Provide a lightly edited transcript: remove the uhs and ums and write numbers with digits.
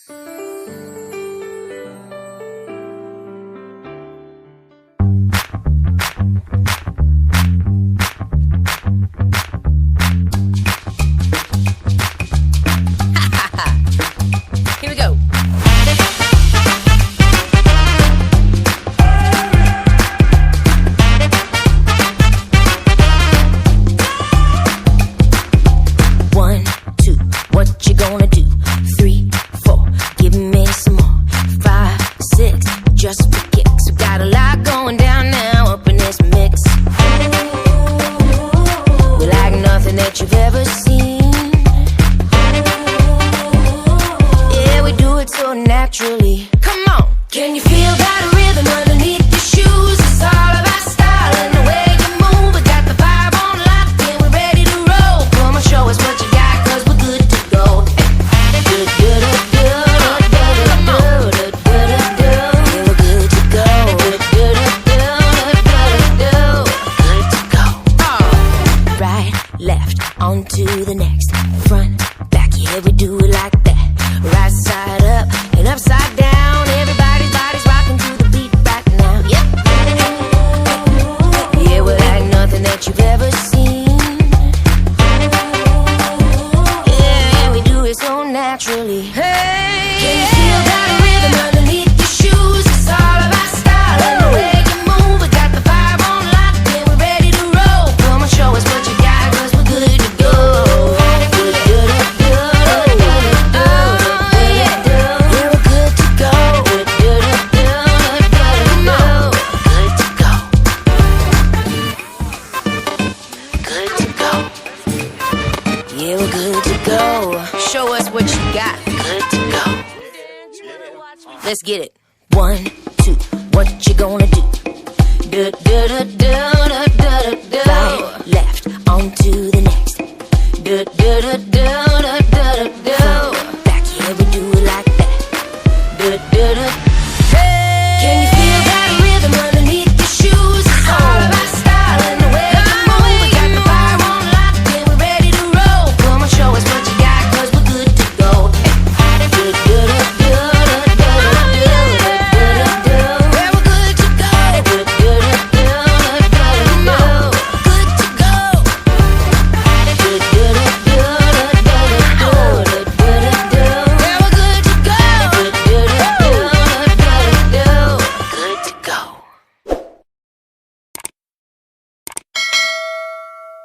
Here we go. One, two, what you gonna do? 3, 4, give me some more. 5, 6, just for kicks. We got a lot going down now up in this mix. We like nothing that you've ever seen. Yeah, we do it so naturally. Come on, can you feel that rhythm underneath your shoes? It's all about style and the way you move. We got the vibe on lock and we're ready to roll. Come on, show us what you got, 'cause we're good to go. Right, left, on to the next. Front, back, yeah, we do it like that. Right side up and upside down. Everybody's body's rocking to the beat right now. Yep. Yeah, we're like nothing that you've ever seen. Yeah, we do it so naturally. Hey, can you feel that rhythm underneath your shoes? It's all about style and the way you move. We got the vibe on lock and we're ready to roll. Come on, show us what you got, 'cause we're good to go. Yeah, we're good to go. Show us what you got. Good to go. Let's get it. 1, 2, what you gonna do? Right, left, on to the next.